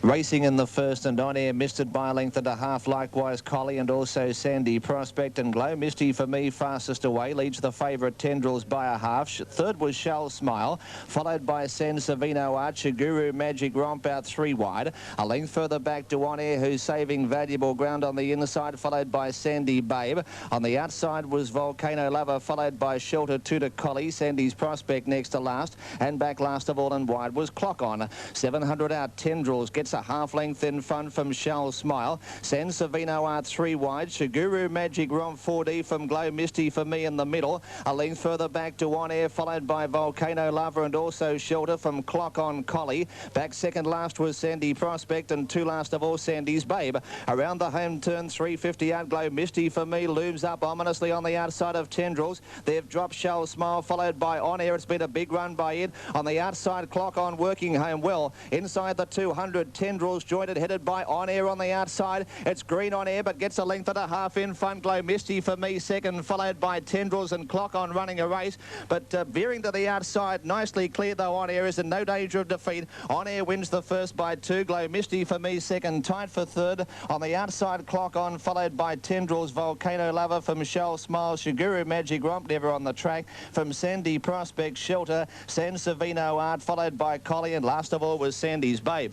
Racing in the first and On Air missed it by a length and a half. Likewise, Collie and also Sandy Prospect and Glow Misty for me fastest away. Leads the favourite Tendrils by a half. Third was Shell Smile, followed by San Savino Archer, Guru Magic Romp out 3 wide. A length further back to On Air, who's saving valuable ground on the inside, followed by Sandy Babe. On the outside was Volcano Lover, followed by Shelter 2 to Collie. Sandy's Prospect next to last, and back last of all and wide was Clock On. 700 out. Tendrils gets a half length in front from Shell Smile. San Savino Art 3 wide. Shiguru Magic Romp 4D from Glow Misty for me in the middle. A length further back to On Air, followed by Volcano Lover and also Shelter from Clock On Collie. Back second last was Sandy Prospect, and 2 last of all Sandy's Babe. Around the home turn, 350 out. Glow Misty for me looms up ominously on the outside of Tendrils. They've dropped Shell Smile, followed by On Air. It's been a big run by it. On the outside, Clock On working home well. Inside the 200, Tendrils jointed, headed by On Air on the outside. It's Green On Air, but gets a length and a half in front. Glow Misty for me second, followed by Tendrils and Clock On running a race. But veering to the outside, nicely clear though. On Air is in no danger of defeat. On Air wins the first by 2. Glow Misty for me second, tight for third. On the outside, Clock On, followed by Tendrils, Volcano Lover from Shell Smile, Shiguru Magic Romp never on the track. From Sandy Prospect, Shelter, San Savino Art, followed by Collie, and last of all was Sandy's Babe.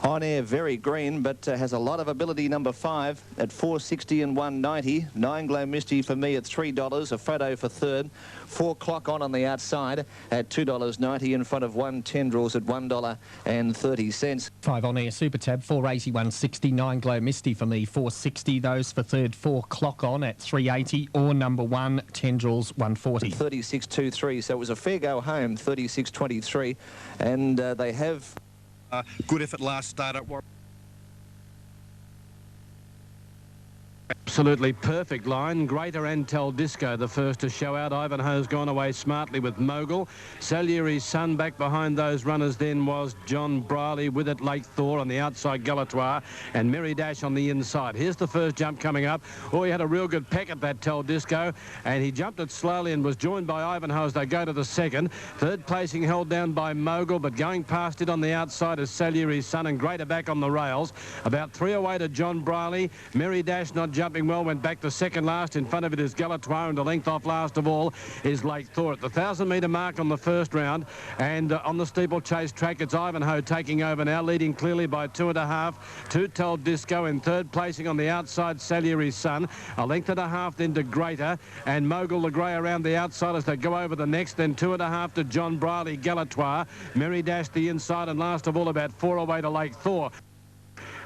On Air very green, but has a lot of ability. Number 5 at 460 and 190. 9 Glow Misty for me at $3. A photo for third. 4 Clock On the outside at $2.90 in front of 1 Tendrils at $1.30. 5 On Air Super Tab 480 160. 9 Glow Misty for me 460. Those for third. 4 Clock On at 380 or number 1 Tendrils 140. 36.23. So it was a fair go home. 36.23, and they have. Good effort last start at Warren. Absolutely perfect line. Greater Antel Disco, the first to show out. Ivanhoe's gone away smartly with Mogul. Salieri's Son back behind those runners then was John Briley. With it, Lake Thor on the outside, Galatoire, and Merry Dash on the inside. Here's the first jump coming up. Oh, he had a real good peck at that Tel Disco, and he jumped it slowly and was joined by Ivanhoe as they go to the second. Third placing held down by Mogul, but going past it on the outside is Salieri's Son, and Greater back on the rails. About 3 away to John Briley. Merry Dash not jumping well, went back to second last. In front of it is Galatoire, and a length off last of all is Lake Thor. At the 1,000-metre mark on the first round, and on the steeplechase track, it's Ivanhoe taking over now, leading clearly by 2.5. 2 Tel Disco in third placing on the outside, Salieri's Son. A length and a half then to Greater, and Mogul the Grey around the outside as they go over the next. Then 2.5 to John Briley, Galatoire, Merry Dash the inside, and last of all about 4 away to Lake Thor.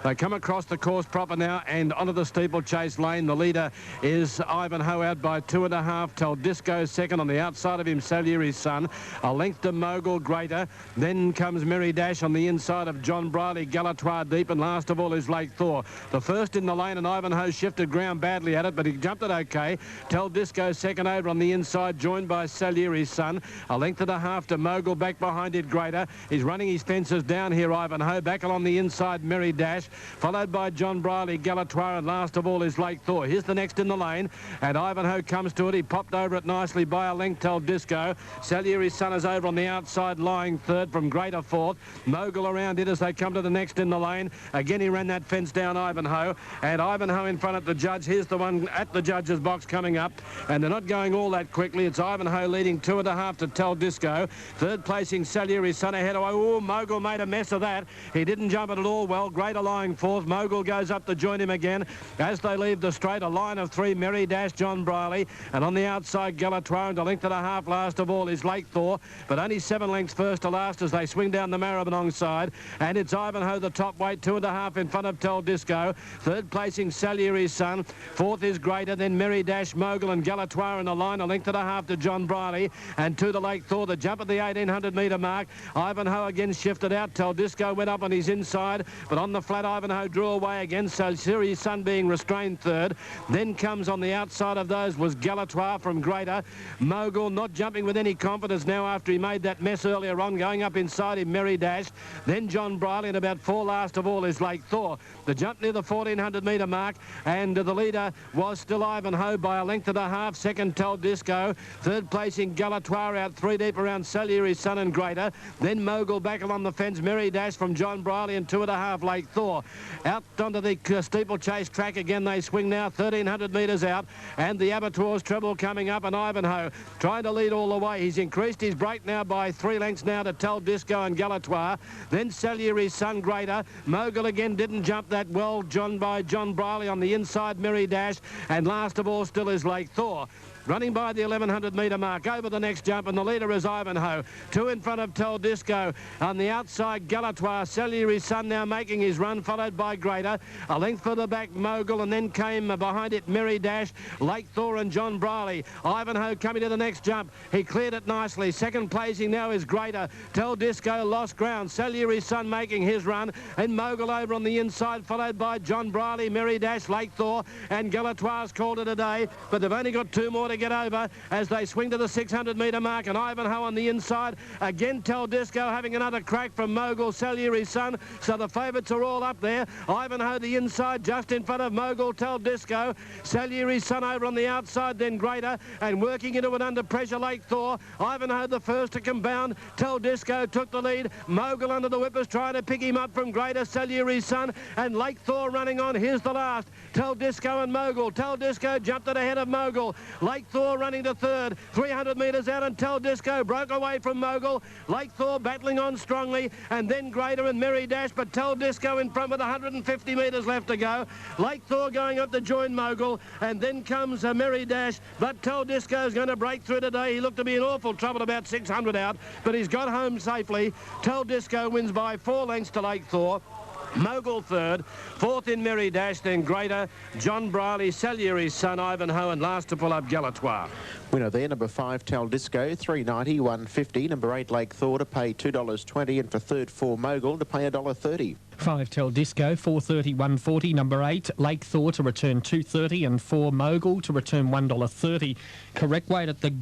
They come across the course proper now and onto the steeplechase lane. The leader is Ivanhoe out by 2.5. Tel Disco second. On the outside of him, Salieri's Son. A length to Mogul, Greater. Then comes Merry Dash on the inside of John Briley, Galatoire deep, and last of all is Lake Thor. The first in the lane, and Ivanhoe shifted ground badly at it, but he jumped it okay. Tel Disco second over on the inside, joined by Salieri's Son. A length and a half to Mogul, back behind it, Greater. He's running his fences down here, Ivanhoe. Back along the inside, Merry Dash, followed by John Briley, Galatoire, and last of all is Lake Thor. Here's the next in the lane, and Ivanhoe comes to it. He popped over it nicely by a length, Tel Disco. Salieri's Son is over on the outside, lying third from Greater fourth. Mogul around it as they come to the next in the lane. Again, he ran that fence down, Ivanhoe, and Ivanhoe in front at the judge. Here's the one at the judge's box coming up, and they're not going all that quickly. It's Ivanhoe leading 2.5 to Tel Disco. Third placing, Salieri's Son ahead. Oh, Mogul made a mess of that. He didn't jump it at all well. Greater lying fourth. Mogul goes up to join him again as they leave the straight. A line of 3, Merry Dash, John Briley, and on the outside, Galatoire, and a length and a half last of all is Lake Thor, but only 7 lengths first to last as they swing down the Maribyrnong side, and it's Ivanhoe the top weight, 2.5 in front of Tel Disco. Third placing, Salieri's Son. Fourth is Greater, then Merry Dash, Mogul, and Galatoire in the line. A length and a half to John Briley, and 2 to Lake Thor. The jump at the 1,800-metre mark. Ivanhoe again shifted out. Tel Disco went up on his inside, but on the flat, Ivanhoe drew away again, so Series Sun being restrained third. Then comes on the outside of those was Galatoire from Greater. Mogul not jumping with any confidence now after he made that mess earlier on, going up inside him, Merry Dash. Then John Briley, and about four last of all is Lake Thor. The jump near the 1400 metre mark, and the leader was still Ivanhoe by a length and a half. Second, Tel Disco. Third place in Galatoire, out three deep around Salieri, Sun and Greater. Then Mogul back along the fence, Merry Dash from John Briley, and 2.5 Lake Thor. Out onto the steeplechase track again they swing now, 1300 metres out, and the Abattoirs treble coming up, and Ivanhoe trying to lead all the way. He's increased his break now by 3 lengths now to Tel Disco and Galatoire. Then Salieri, Sun, Greater. Mogul again didn't jump that well, John Briley on the inside, Merry Dash, and last of all still is Lake Thor. Running by the 1100 metre mark over the next jump, and the leader is Ivanhoe. 2 in front of Tel Disco. On the outside, Galatoire. Salieri Sun now making his run, followed by Greater. A length further back, Mogul, and then came behind it Merry Dash, Lake Thor and John Briley. Ivanhoe coming to the next jump. He cleared it nicely. Second placing now is Greater. Tel Disco lost ground. Salieri Sun making his run, and Mogul over on the inside, followed by John Briley, Merry Dash, Lake Thor, and Galatoire's called it a day, but they've only got 2 more to get over as they swing to the 600 metre mark, and Ivanhoe on the inside. Again, Tel Disco having another crack from Mogul, Salieri Sun, so the favourites are all up there. Ivanhoe the inside, just in front of Mogul, Tel Disco. Salieri Sun over on the outside, then Greater, and working into it under pressure, Lake Thor. Ivanhoe the first to compound. Tel Disco took the lead. Mogul under the whippers trying to pick him up from Greater, Salieri Sun, and Lake Thor running on. Here's the last. Tel Disco and Mogul. Tel Disco jumped it ahead of Mogul. Lake Thor running to third, 300 metres out, and Tel Disco broke away from Mogul. Lake Thor battling on strongly, and then Greater and Merry Dash, but Tel Disco in front with 150 metres left to go. Lake Thor going up to join Mogul, and then comes Merry Dash, but Tel Disco is going to break through today. He looked to be in awful trouble about 600 out, but he's got home safely. Tel Disco wins by 4 lengths to Lake Thor. Mogul third, fourth in Merry Dash, then Greater, John Briley, Salieri Sun, Ivanhoe, and last to pull up Galatoire. Winner there, number 5, Tel Disco, 3.90, 1.50. Number 8, Lake Thor, to pay $2.20, and for third 4 Mogul to pay $1.30. 5 Tel Disco, 4.30, 1.40. Number 8, Lake Thor to return $2.30, and 4 Mogul to return $1.30. Correct weight at the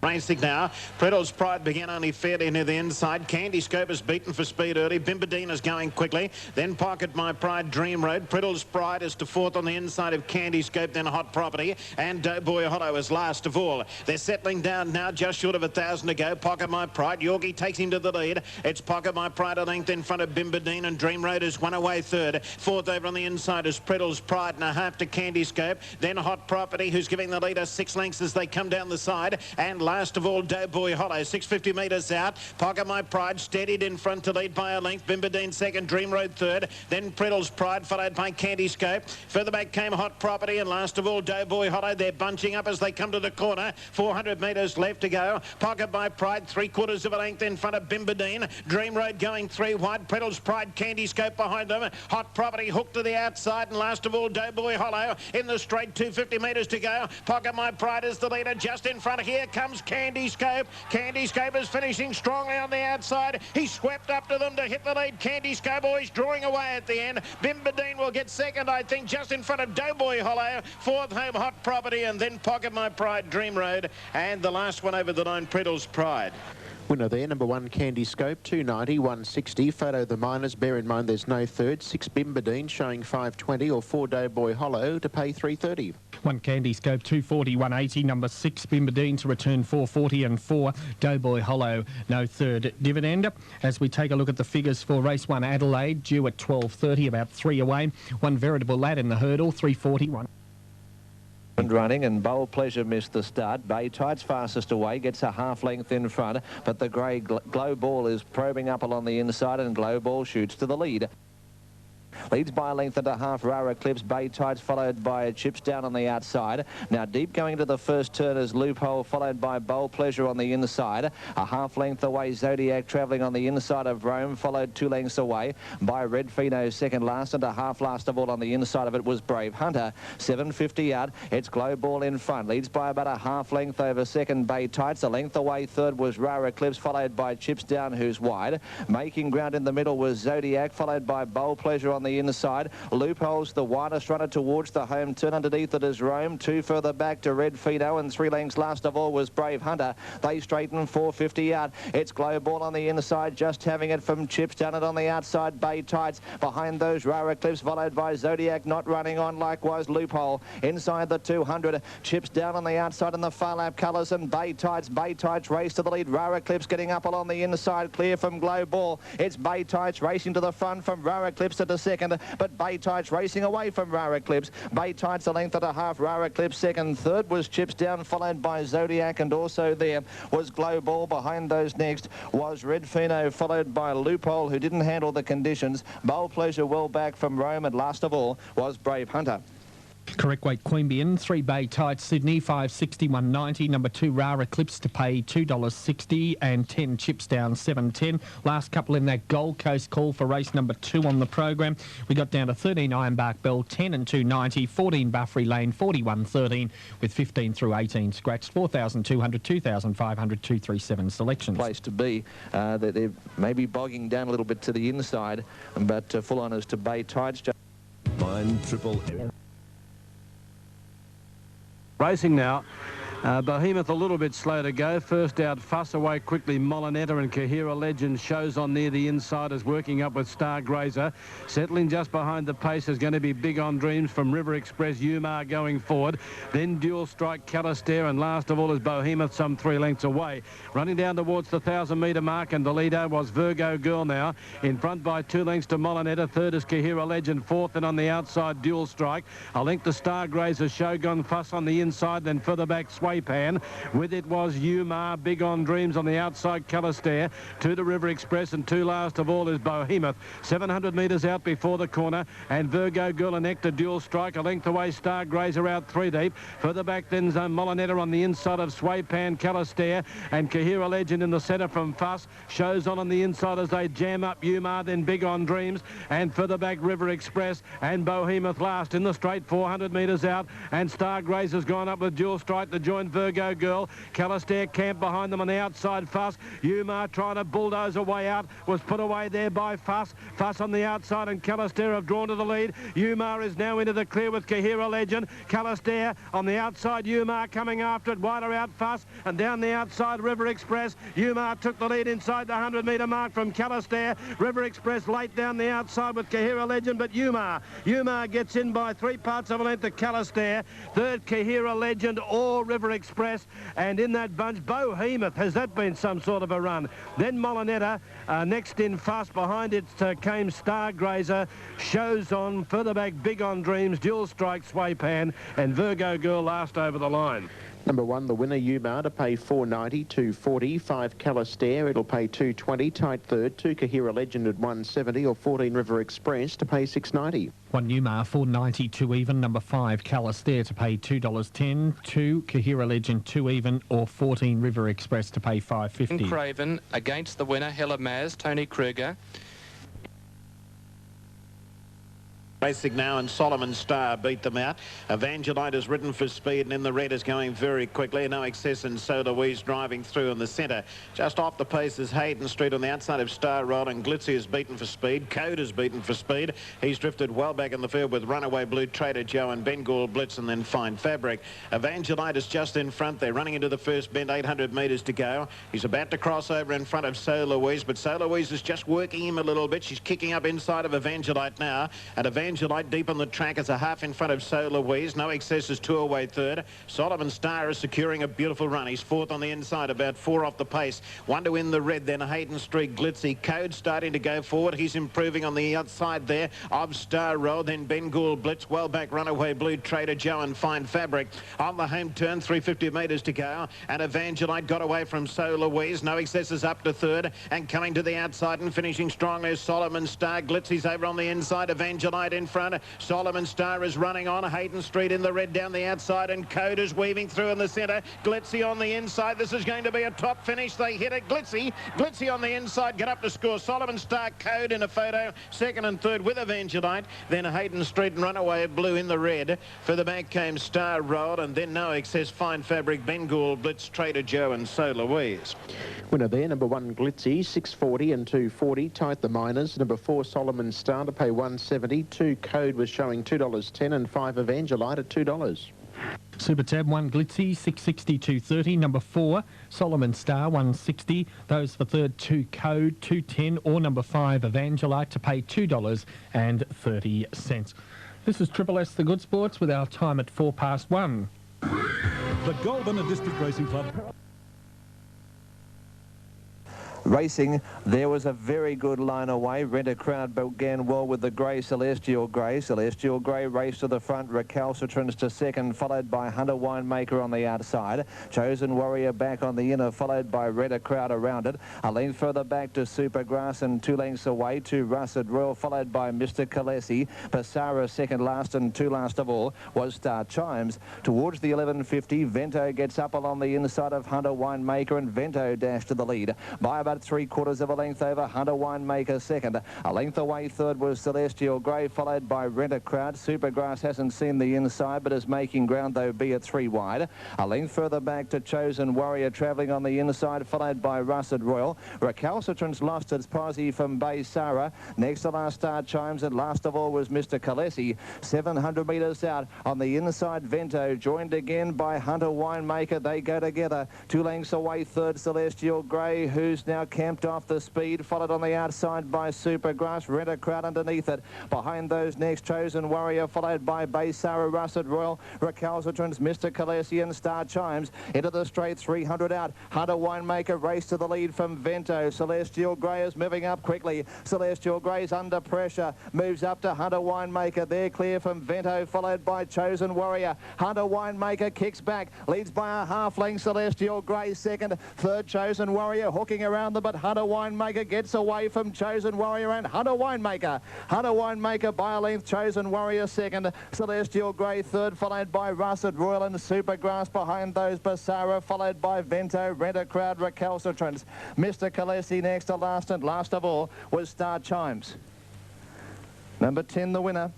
Racing now. Prettle's Pride began only fairly near the inside. Candy Scope is beaten for speed early. Bimbadine is going quickly. Then Pocket My Pride, Dream Road. Prettle's Pride is to fourth on the inside of Candy Scope, then Hot Property. And Doughboy Hollow is last of all. They're settling down now, just short of 1,000 to go. Pocket My Pride. Yorkie takes him to the lead. It's Pocket My Pride a length in front of Bimbadine, and Dream Road is one away third. Fourth over on the inside is Prettle's Pride and a half to Candy Scope. Then Hot Property, who's giving the leader 6 lengths as they come down the side. And last of all, Doughboy Hollow, 650 metres out. Pocket My Pride steadied in front to lead by a length. Bimbadine second, Dream Road third. Then Prettle's Pride, followed by Candy Scope. Further back came Hot Property, and last of all, Doughboy Hollow. They're bunching up as they come to the corner. 400 metres left to go. Pocket My Pride, 3/4 of a length in front of Bimbadine. Dream Road going 3 wide. Prettle's Pride, Candy Scope behind them. Hot Property hooked to the outside, and last of all, Doughboy Hollow in the straight, 250 metres to go. Pocket My Pride is the leader just in front. Here comes Candy Scope. Candy Scope is finishing strongly on the outside. He swept up to them to hit the lead. Candy Scope always drawing away at the end. Bimbadine will get second, I think, just in front of Doughboy Hollow. Fourth home, Hot Property, and then Pocket My Pride, Dream Road, and the last one over the line, Prettle's Pride. Winner there, number 1, Candy Scope, 2.90, 1.60. Photo the Miners, bear in mind there's no third. 6 Bimbadine showing 5.20, or 4 Doughboy Hollow to pay 3.30. 1 Candy Scope, 2.40, 1.80. Number 6 Bimbadine to return 4.40, and 4 Doughboy Hollow, no third dividend. As we take a look at the figures for race 1 Adelaide, due at 12.30, about 3 away. 1 Veritable Lad in the hurdle, 3.41. Running, and Bold Pleasure missed the start. Bay Tide's fastest away, gets a half length in front, but the grey Glow Ball is probing up along the inside, and Glow Ball shoots to the lead. Leads by a length and a half, Rara Eclipse, Bay Tights, followed by Chips Down on the outside. Now deep going into the first turn is Loophole, followed by Bold Pleasure on the inside. A half length away, Zodiac travelling on the inside of Rome, followed 2 lengths away by Red Fino second last, and a half last of all on the inside of it was Brave Hunter. 750 out, it's Glow Ball in front. Leads by about a half length over second, Bay Tights. A length away third was Rara Eclipse, followed by Chips Down, who's wide. Making ground in the middle was Zodiac, followed by Bold Pleasure on the inside. Loophole's the widest runner towards the home turn. Underneath it is Rome. 2 further back to Red Fino, and 3 lengths last of all was Brave Hunter. They straighten 450 out. It's Glow Ball on the inside, just having it from Chips Down. It on the outside, Bay Tights. Behind those, Rara Eclipse, followed by Zodiac, not running on. Likewise, Loophole. Inside the 200, Chips Down on the outside in the far lap colours, and Bay Tights. Bay Tights race to the lead. Rara Eclipse getting up along the inside, clear from Glow Ball. It's Bay Tights racing to the front from Rara Eclipse to the second, but Bay Tights racing away from Rara Eclipse. Bay Tights a length and a half, Rara Eclipse second. Third was Chips Down, followed by Zodiac, and also there was Glow Ball. Behind those next was Red Fino, followed by Loophole, who didn't handle the conditions. Bold Pleasure well back from Rome, and last of all was Brave Hunter. Correct weight Queanbeyan, 3 Bay Tights Sydney, 561.90. Number 2 Rara Eclipse to pay $2.60, and 10 Chips Down, $7.10. Last couple in that Gold Coast call for race number 2 on the program. We got down to 13 Ironbark Bell, 10 and 290, 14 Buffery Lane, 41.13, with 15 through 18 scratched, 4,200, 2,500, 237 selections. Place to be. They're maybe bogging down a little bit to the inside, but full honours to Bay Tights. Triple M. Racing now. Behemoth a little bit slow to go. First out, Fuss away quickly. Molinetta and Kahira Legend shows on near the insiders, working up with Star Grazer. Settling just behind the pace is going to be Big On Dreams from River Express. Umar going forward. Then Dual Strike, Calistair, and last of all is Behemoth, some 3 lengths away. Running down towards the 1,000-metre mark, and the leader was Virgo Girl now. In front by 2 lengths to Molinetta. Third is Kahira Legend. Fourth, and on the outside, Dual Strike. A length to Star Grazer, Shogun Fuss on the inside. Then further back, Pan. With it was Umar, Big On Dreams on the outside, Calistair. 2 to River Express, and 2 last of all is Behemoth. 700 metres out before the corner, and Virgo Girl and Nectar Dual Strike. A length away, Star Grazer out 3 deep. Further back then Molinetta on the inside of Pan, Calistair, and Kahira Legend in the centre from Fuss. Shows on the inside as they jam up Umar, then Big On Dreams, and further back River Express, and Behemoth last in the straight, 400 metres out, and Star Grazer's gone up with Dual Strike to join Virgo Girl. Calistair camp behind them on the outside. Fuss. Umar trying to bulldoze a way out, was put away there by Fuss. Fuss on the outside, and Calistair have drawn to the lead. Umar is now into the clear with Kahira Legend. Calistair on the outside. Umar coming after it. Wider out Fuss, and down the outside River Express. Umar took the lead inside the 100-metre mark from Calistair. River Express late down the outside with Kahira Legend, but Umar gets in by 3 parts of a length to Calistair. Third, Kahira Legend or River Express, and in that bunch, Behemoth. Has that been some sort of a run? Then Molinetta, next in fast. Behind it came Star Grazer. Shows on. Further back, Big On Dreams, Dual Strike, Pan, and Virgo Girl last over the line. Number 1, the winner, Umar, to pay $4.90, $2.40. 5 Calistair, it'll pay $2.20. Tight third, 2 Kahira Legend at $1.70, or 14 River Express to pay $6.90. 1 Umar, $4.90, 2 even. Number 5 Calistair to pay $2.10. 2 Kahira Legend, 2 even, or 14 River Express to pay $5.50. Craven against the winner, Hella Maz, Tony Kruger. Racing now, and Solomon Star beat them out. Evangelite is ridden for speed, and in the red is going very quickly. No excess, and so Louise driving through in the centre. Just off the pace is Hayden Street on the outside of Star Roll, and Glitzy is beaten for speed. Code is beaten for speed. He's drifted well back in the field with Runaway Blue, Trader Joe, and Bengal Blitz, and then Fine Fabric. Evangelite is just in front. They're running into the first bend, 800 metres to go. He's about to cross over in front of So Louise, but So Louise is just working him a little bit. She's kicking up inside of Evangelite now, and Evangelite Evangelite deep on the track as a half in front of So Louise. No Excess is 2 away third. Solomon Star is securing a beautiful run. He's fourth on the inside, about 4 off the pace. 1 to win the red, then Hayden Street Glitzy. Code starting to go forward. He's improving on the outside there of Star Road. Then Ben Gould Blitz. Well back Runaway Blue, Trader Joe and Fine Fabric. On the home turn, 350 metres to go. And Evangelite got away from So Louise. No Excess is up to third. And coming to the outside and finishing strong is Solomon Star. Glitzy's over on the inside. Evangelite in front. Solomon Star is running on. Hayden Street in the red down the outside. And Code is weaving through in the centre. Glitzy on the inside. This is going to be a top finish. They hit it. Glitzy on the inside. Get up to score. Solomon Star, Code in a photo. Second and third with Evangelite. Then Hayden Street and Runaway Blue in the red. For the back came Star Road. And then No Excess, Fine Fabric, Ben Gould, Blitz, Trader Joe and So Louise. Winner there, number 1 Glitzy, 640 and 240. Tight the Miners. Number 4 Solomon Star to pay 170. 2 Code was showing $2.10 and 5 Evangelite at $2. Super Tab 1 Glitzy, 660, 230. Number 4 Solomon Star, 160. Those for third, 2 Code, 210, or number 5 Evangelite to pay $2.30. This is Triple S The Good Sports with our time at 1:04. The Goulburn District Racing Club. Racing, there was a very good line away. Rent a Crowd began well with the grey Celestial Grey. Celestial Grey raced to the front, Recalcitrance to second, followed by Hunter Winemaker on the outside. Chosen Warrior back on the inner, followed by Rent a Crowd around it. A length further back to Supergrass and 2 lengths away to Russet Royal, followed by Mr. Kalesi. Passara second last, and 2 last of all was Star Chimes. Towards the 11.50, Vento gets up along the inside of Hunter Winemaker, and Vento dashed to the lead by about 3/4 of a length over Hunter Winemaker second. A length away third was Celestial Grey, followed by Rent a Crowd. Supergrass hasn't seen the inside but is making ground, though, be at 3 wide. A length further back to Chosen Warrior travelling on the inside, followed by Russet Royal. Recalcitrance lost its posse from Bay Sarah. Next to last Star Chimes, and last of all was Mr. Kalesi. 700 metres out on the inside, Vento joined again by Hunter Winemaker. They go together. 2 lengths away third, Celestial Grey, who's now camped off the speed, followed on the outside by Supergrass. Rent a Crowd underneath it. Behind those next, Chosen Warrior, followed by Bay Sarah, Russet Royal, Recalcitrance, Mr. Kalesi and Star Chimes. Into the straight, 300 out. Hunter Winemaker race to the lead from Vento. Celestial Grey is moving up quickly. Celestial Grey's under pressure. Moves up to Hunter Winemaker. They're clear from Vento, followed by Chosen Warrior. Hunter Winemaker kicks back. Leads by a half length. Celestial Grey second. Third, Chosen Warrior hooking around them, but Hunter Winemaker gets away from Chosen Warrior and Hunter Winemaker. Hunter Winemaker by a length. Chosen Warrior second. Celestial Grey third, followed by Russet Royal and Supergrass. Behind those, Basara, followed by Vento, Rent a Crowd, Recalcitrance. Mr. Kalesi next to last, and last of all was Star Chimes. Number 10, the winner.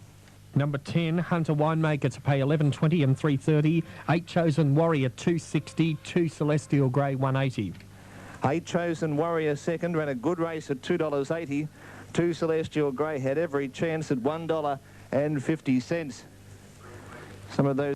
Number 10, Hunter Winemaker to pay $11.20 and $3.30. 8 Chosen Warrior, $2.60. 2 Celestial Grey, $1.80. 8 Chosen Warrior second, ran a good race at $2.80. 2 Celestial Grey had every chance at $1.50. Some of those.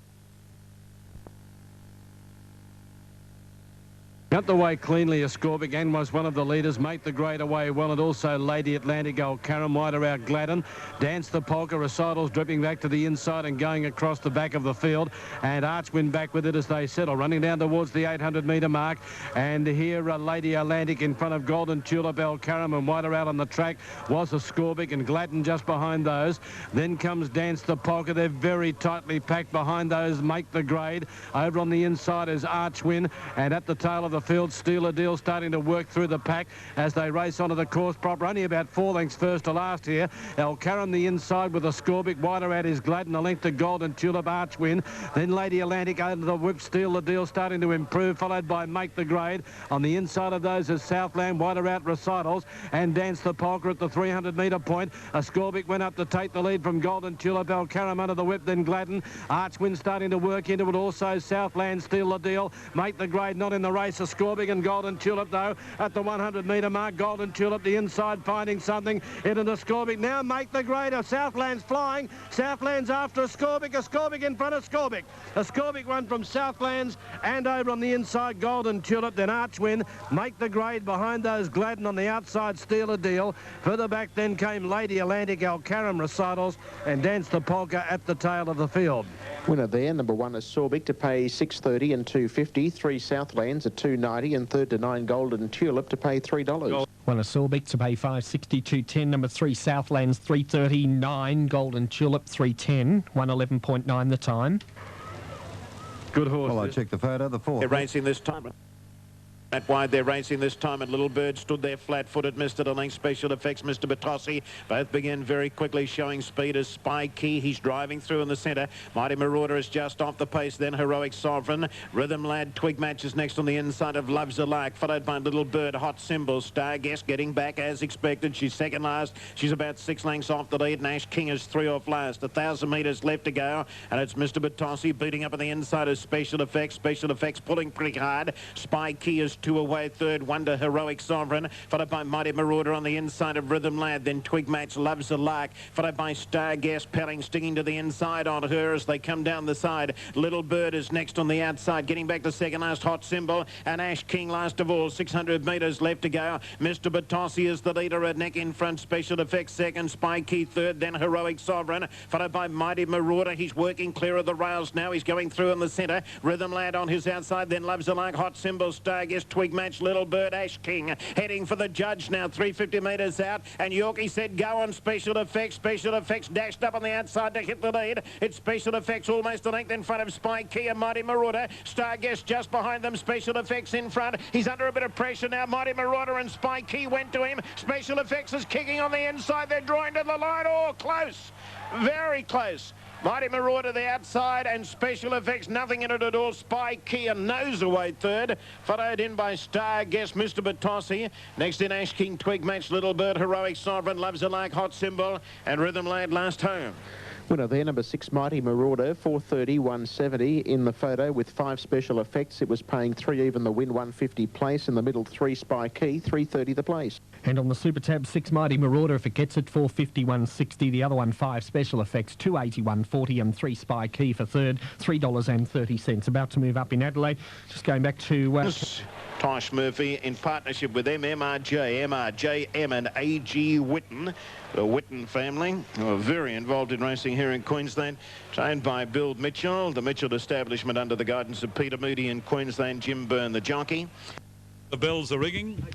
Got the way cleanly, Ascorbic, and was one of the leaders. Make the Grade away well, and also Lady Atlantic, Old Karam, wider out Gladden. Dance the Polka, Recitals dripping back to the inside and going across the back of the field. And Archwind back with it as they settle, running down towards the 800-metre mark. And here Lady Atlantic in front of Golden Tulip, Old Karam, and wider out on the track was Ascorbic, and Gladden just behind those. Then comes Dance the Polka. They're very tightly packed behind those. Make the Grade. Over on the inside is Archwind, and at the tail of the field, Steal a Deal starting to work through the pack as they race onto the course proper. Only about 4 lengths first to last here. El Karam the inside with a Ascorbic. Wider out is Gladden, a length to Golden Tulip, Archwind. Then Lady Atlantic under the whip. Steal the Deal starting to improve, followed by Make the Grade. On the inside of those is Southland. Wider out Recitals and Dance the Polka at the 300-metre point. Ascorbic went up to take the lead from Golden Tulip. El Karam under the whip, then Gladden. Archwind starting to work into it. Also Southland, Steal the Deal. Make the Grade not in the race. Scorbig and Golden Tulip, though, at the 100-metre mark. Golden Tulip, the inside, finding something into the Scorbig. Now Make the Grade. Southland's flying. Southland's after a Scorbig in front of Scorbig. A Scorbig run from Southlands and over on the inside, Golden Tulip, then Archwin. Make the Grade behind those Gladden on the outside, Steal a Deal. Further back then came Lady Atlantic, Alcaram Recitals, and Dance the Polka at the tail of the field. Winner there, number 1 is Scorbig to pay $6.30 and $2.50. 3 Southlands at $2.90 and third to 9 Golden Tulip to pay $3. One is Scorbig to pay $5.60, $2.10. Number 3 Southlands $3.30, 9 Golden Tulip $3.10, 111.9 the time. Good horse. Well, I checked the photo, the 4th. They're racing this time. At wide, they're racing this time, and Little Bird stood there flat-footed. Missed it a length. Special Effects, Mr. Batossi. Both begin very quickly, showing speed as Spy Key. He's driving through in the centre. Mighty Marauder is just off the pace. Then Heroic Sovereign. Rhythm Lad, Twig Match is next on the inside of Love's a Lark, followed by Little Bird, Hot Symbol. Star Guest getting back as expected. She's second last. She's about 6 lengths off the lead. Nash King is 3 off last. 1,000 metres left to go, and it's Mr. Batossi beating up on the inside of Special Effects. Special Effects pulling pretty hard. Spy Key is 2 away. Third, Wonder Heroic Sovereign, followed by Mighty Marauder on the inside of Rhythm Lad. Then Twig Match, Love's a Lark, followed by Star Guest. Pelling stinging to the inside on her as they come down the side. Little Bird is next on the outside, getting back to second last. Hot Symbol and Ash King last of all. 600 metres left to go. Mr. Batossi is the leader, a neck in front. Special Effects second, Spy Key third, then Heroic Sovereign, followed by Mighty Marauder. He's working clear of the rails now. He's going through in the centre. Rhythm Lad on his outside, then Love's a Lark, Hot Symbol, Star Guest, Twig Match, Little Bird, Ash King heading for the judge now. 350 metres out, and Yorkie said go on Special Effects. Special Effects dashed up on the outside to hit the lead. It's Special Effects almost a length in front of Spy Key and Mighty Marauder. Star Guest just behind them. Special Effects in front. He's under a bit of pressure now. Mighty Marauder and Spy Key went to him. Special Effects is kicking on the inside. They're drawing to the line. Oh, close. Very close. Mighty Marauder the outside, and Special Effects nothing in it at all. Spy Key a nose away third, followed in by Star Guest, Mr. Batossi. Next in Ash King, Twig Match, Little Bird, Heroic Sovereign, Love's a Lark, Hot Symbol, and Rhythm Lad last home. Winner there, number 6 Mighty Marauder, 430, 170 in the photo with 5 Special Effects. It was paying 3 even the win, 150 place. In the middle, 3 Spy Key, 330 the place. And on the Super Tab, 6 Mighty Marauder, if it gets it, 450, 160. The other one, 5 Special Effects, 280, 140, and 3 Spy Key for third, $3.30. About to move up in Adelaide. Just going back to... Tosh Murphy in partnership with MRJ, M and A.G. Whitten. The Whitten family are very involved in racing here in Queensland, trained by Bill Mitchell, the Mitchell establishment under the guidance of Peter Moody in Queensland, Jim Byrne the jockey. The bells are ringing.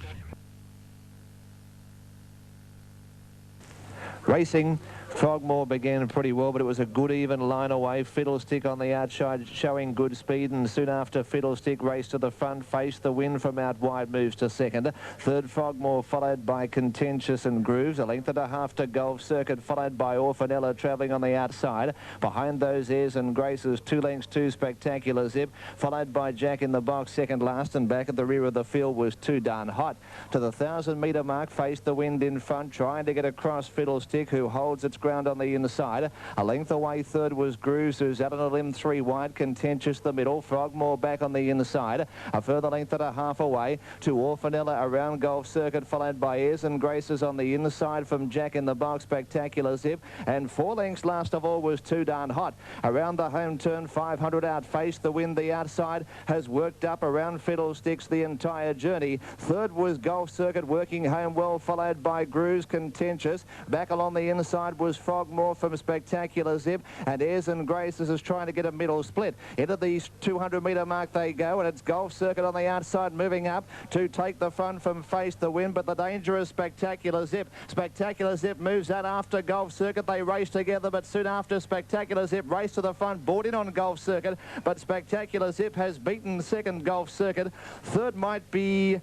Racing. Frogmore began pretty well, but it was a good even line away. Fiddlestick on the outside showing good speed, and soon after Fiddlestick raced to the front, faced the win from out wide, moves to second. Third Frogmore, followed by Contentious and Grooves. A length and a half to Golf Circuit, followed by Orfanella travelling on the outside. Behind those Airs and Graces, 2 lengths, 2 Spectacular Zip, followed by Jack in the Box second last, and back at the rear of the field was Too Darn Hot. To the 1,000-metre mark, faced the wind in front, trying to get across Fiddlestick, who holds its ground on the inside. A length away third was Grooves, who's out on a limb 3 wide. Contentious the middle. Frogmore back on the inside. A further length and a half away to Orfanella around Golf Circuit, followed by Airs and Graces on the inside from Jack in the Box, Spectacular Zip, and 4 lengths last of all was Too Darn Hot. Around the home turn, 500 out, faced the wind the outside, has worked up around Fiddlesticks the entire journey. Third was Golf Circuit working home well, followed by Grooves, Contentious. Back along the inside was Frogmore from Spectacular Zip, and Airs and Graces is trying to get a middle split. Into the 200-metre mark they go, and it's Golf Circuit on the outside moving up to take the front from Face the Wind, but the danger is Spectacular Zip. Spectacular Zip moves out after Golf Circuit. They race together, but soon after Spectacular Zip race to the front, bought in on Golf Circuit, but Spectacular Zip has beaten second Golf Circuit. Third might be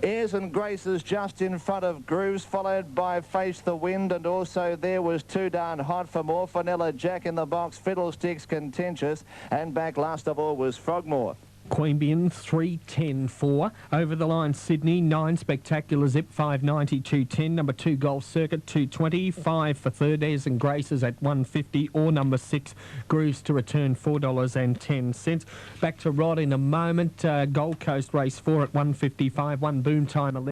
Airs and Graces just in front of Grooves, followed by Face the Wind, and also there was Too Darn Hot from Orfanella, Jack in the Box, Fiddlesticks, Contentious, and back last of all was Frogmore. Queanbeyan 3.10.4. Over the line Sydney 9 Spectacular Zip 5.90 2.10. Number 2 Golf Circuit 2.20. 5 for third Airs and Graces at 1.50 or number 6 Grooves to return $4.10. Back to Rod in a moment. Gold Coast race 4 at 1.55. 1 Boom Time 11.